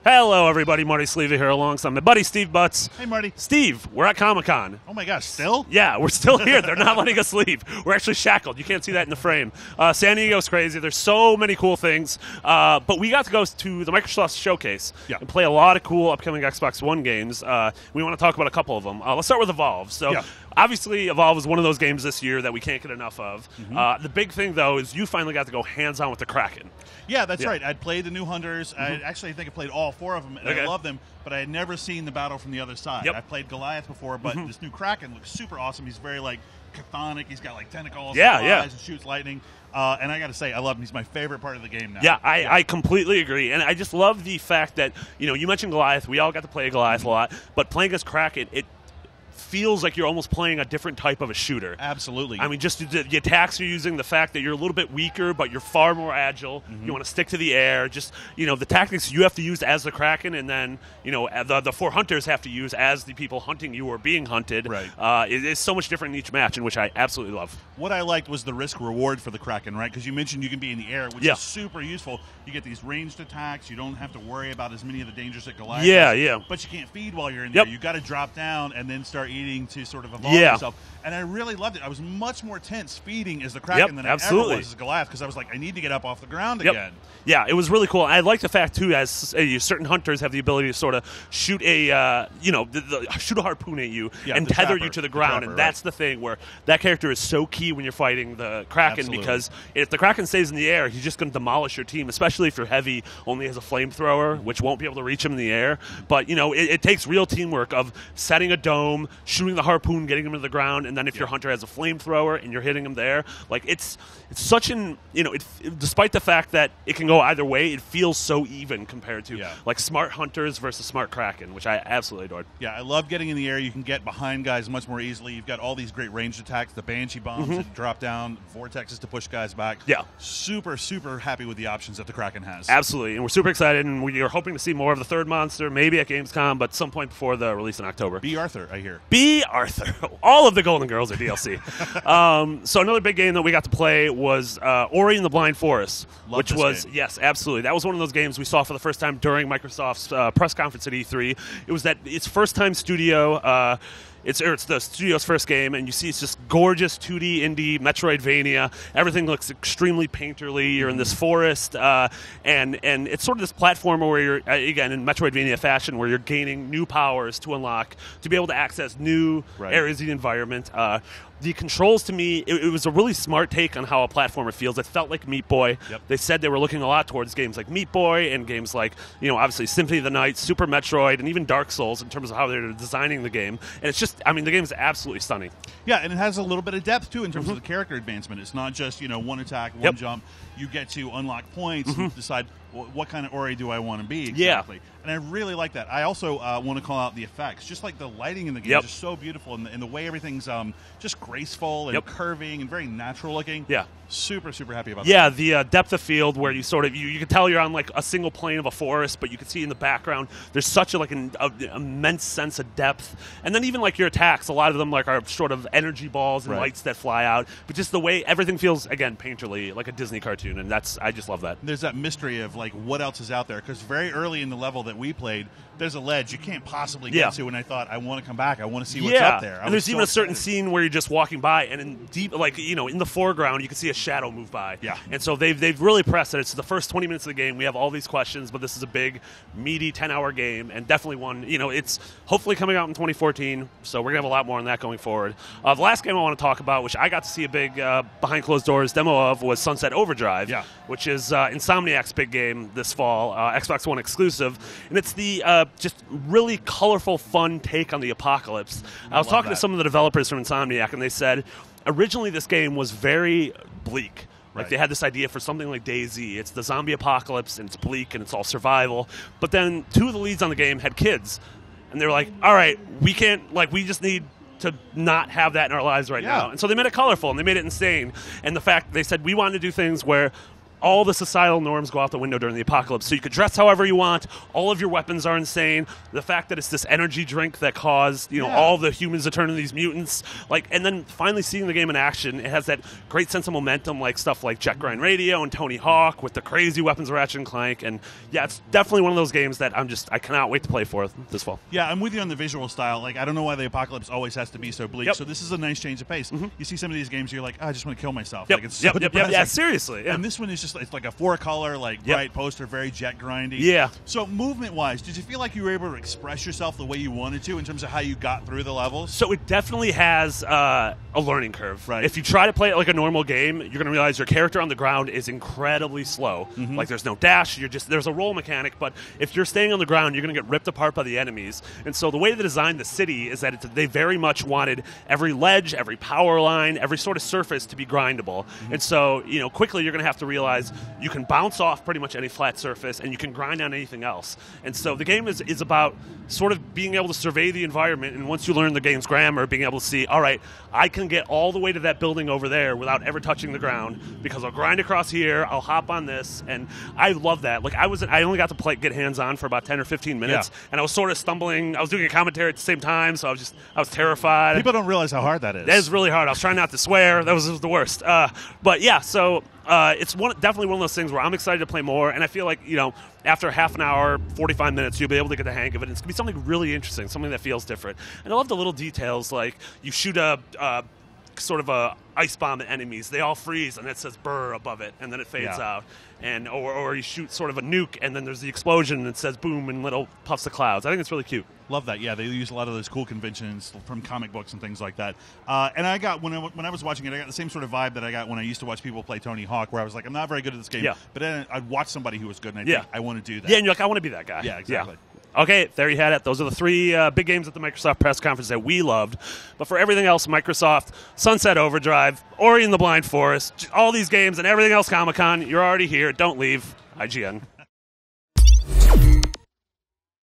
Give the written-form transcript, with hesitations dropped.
Hello, everybody. Marty Sleva here alongside my buddy Steve Butts. Hey, Marty. Steve, we're at ComicCon. Oh, my gosh, still? Yeah, we're still here. They're not letting us leave. We're actually shackled. You can't see that in the frame. San Diego's crazy. There's so many cool things. But we got to go to the Microsoft Showcase and play a lot of cool upcoming Xbox One games. We want to talk about a couple of them. Let's start with Evolve. So, obviously, Evolve is one of those games this year that we can't get enough of. The big thing, though, is you finally got to go hands-on with the Kraken. Yeah, that's right. I'd played the new Hunters. I think I played all 4 of them, and I love them, but I had never seen the battle from the other side. I played Goliath before, but this new Kraken looks super awesome. He's very, chthonic. He's got, tentacles and eyes and shoots lightning. And I got to say, I love him. He's my favorite part of the game now. Yeah, I completely agree. And I just love the fact that, you mentioned Goliath. We all got to play Goliath a lot. But playing as Kraken, it feels like you're almost playing a different type of a shooter. Absolutely. I mean, just the attacks you're using, the fact that you're a little bit weaker, but you're far more agile. You want to stick to the air. Just, the tactics you have to use as the Kraken, and then, the 4 hunters have to use as the people hunting you or being hunted. Right. It's so much different in each match, and which I absolutely love. What I liked was the risk-reward for the Kraken, right? Because you mentioned you can be in the air, which is super useful. You get these ranged attacks. You don't have to worry about as many of the dangers that Goliath has. But you can't feed while you're in the air. You got to drop down and then start eating to sort of evolve yourself. And I really loved it. I was much more tense feeding as the Kraken than I ever was as Goliath, because I was like, I need to get up off the ground again. Yeah, it was really cool. I like the fact, too, as certain hunters have the ability to sort of shoot shoot a harpoon at you and tether you to the ground. And that's the thing where that character is so key when you're fighting the Kraken, because if the Kraken stays in the air, he's just going to demolish your team, especially if you're heavy, only has a flamethrower, which won't be able to reach him in the air. But, it takes real teamwork of setting a dome, shooting the harpoon, getting him to the ground, and then if your hunter has a flamethrower and you're hitting him there, it's such an, despite the fact that it can go either way, it feels so even compared to smart hunters versus smart Kraken, which I absolutely adored. Yeah, I love getting in the air. You can get behind guys much more easily. You've got all these great ranged attacks, the Banshee bombs that drop down, vortexes to push guys back. Yeah. Super, super happy with the options that the Kraken has. Absolutely, and we're super excited, and we are hoping to see more of the third monster, maybe at Gamescom, but some point before the release in October. B. Arthur, I hear. B. Arthur. All of the Golden Girls are DLC. So another big game that we got to play was Ori and the Blind Forest, which was, yes, absolutely. That was one of those games we saw for the first time during Microsoft's press conference at E3. It was its first-time studio. It's the studio's first game, and you see it's just gorgeous 2D indie Metroidvania. Everything looks extremely painterly. You're in this forest, and it's sort of this platformer where you're, again, in Metroidvania fashion, where you're gaining new powers to unlock, to be able to access new areas of the environment. The controls, to me, it was a really smart take on how a platformer feels. It felt like Meat Boy. They said they were looking a lot towards games like Meat Boy and games like, obviously Symphony of the Night, Super Metroid, and even Dark Souls in terms of how they're designing the game. And it's just, the game is absolutely stunning. Yeah, and it has a little bit of depth, too, in terms of the character advancement. It's not just, one attack, one jump. You get to unlock points and decide, what kind of Ori do I want to be exactly? And I really like that. I also want to call out the effects. Just like the lighting in the game is just so beautiful, and the way everything's just graceful and curving and very natural looking. Yeah. Super, super happy about that. Yeah, the depth of field where you sort of, you can tell you're on a single plane of a forest, but you can see in the background there's such an immense sense of depth. And then even your attacks, a lot of them are sort of energy balls and lights that fly out. But just the way everything feels, again, painterly, like a Disney cartoon, and I just love that. There's that mystery of what else is out there, because very early in the level that we played, there's a ledge you can't possibly get to, and I thought, I want to come back. I want to see what's up there. And there's even a certain scene where you're just walking by, and in deep, in the foreground, you can see a shadow move by. Yeah. And so they've really pressed it. It's the first 20 minutes of the game. We have all these questions, but this is a big, meaty 10-hour game, and definitely one, it's hopefully coming out in 2014, so we're going to have a lot more on that going forward. The last game I want to talk about, which I got to see a big behind closed doors demo of, was Sunset Overdrive, which is Insomniac's big game this fall, Xbox One exclusive, and it's the just really colorful, fun take on the apocalypse. I was talking to some of the developers from Insomniac, and they said originally this game was very bleak. They had this idea for something like DayZ. It's the zombie apocalypse, and it's bleak, and it's all survival. But then 2 of the leads on the game had kids, and they were like, all right, we can't, we just need to not have that in our lives now. And so they made it colorful, and they made it insane. And the fact, they said, we wanted to do things where all the societal norms go out the window during the apocalypse. So you could dress however you want. All of your weapons are insane. The fact that it's this energy drink that caused all the humans to turn into these mutants, and then finally seeing the game in action, it has that great sense of momentum, like stuff like Jet Grind Radio and Tony Hawk with the crazy weapons of Ratchet and Clank. And yeah, it's definitely one of those games that I cannot wait to play for this fall. Yeah, I'm with you on the visual style. I don't know why the apocalypse always has to be so bleak. So this is a nice change of pace. You see some of these games, you're like, I just want to kill myself. It's so depressing. Yeah, seriously. Yeah. And this one is just it's like a 4-color, bright poster, very jet grindy. Yeah. So movement-wise, did you feel like you were able to express yourself the way you wanted to in terms of how you got through the levels? So it definitely has a learning curve. Right. If you try to play it like a normal game, you're going to realize your character on the ground is incredibly slow. There's no dash. There's a roll mechanic, but if you're staying on the ground, you're going to get ripped apart by the enemies. And so the way they designed the city is that they very much wanted every ledge, every power line, every sort of surface to be grindable. And so, quickly you're going to have to realize you can bounce off pretty much any flat surface and you can grind on anything else. And so the game is about sort of being able to survey the environment, and once you learn the game's grammar, being able to see, all right, I can get all the way to that building over there without ever touching the ground because I'll grind across here, I'll hop on this, and I love that. I only got to get hands-on for about 10 or 15 minutes, and I was sort of stumbling. I was doing a commentary at the same time, so I was terrified. People don't realize how hard that is. That is really hard. I was trying not to swear. That was the worst. But yeah, so it's definitely one of those things where I'm excited to play more, and I feel like, after half an hour, 45 minutes, you'll be able to get the hang of it. It's going to be something really interesting, something that feels different. And I love the little details, like you shoot a sort of a ice bomb at enemies. They all freeze, and it says "brr" above it, and then it fades out. And or you shoot sort of a nuke, and then there's the explosion, and it says "boom" in little puffs of clouds. I think it's really cute. Love that. Yeah, they use a lot of those cool conventions from comic books and things like that. And I got when I was watching it, I got the same sort of vibe that I got when I used to watch people play Tony Hawk, where I was like, I'm not very good at this game, but then I'd watch somebody who was good, and I'd think, I want to do that. Yeah, and you're like, I want to be that guy. Yeah, exactly. Yeah. Okay, there you had it. Those are the 3 big games at the Microsoft press conference that we loved. But for everything else, Microsoft, Sunset Overdrive, Ori and the Blind Forest, all these games and everything else ComicCon, you're already here. Don't leave. IGN.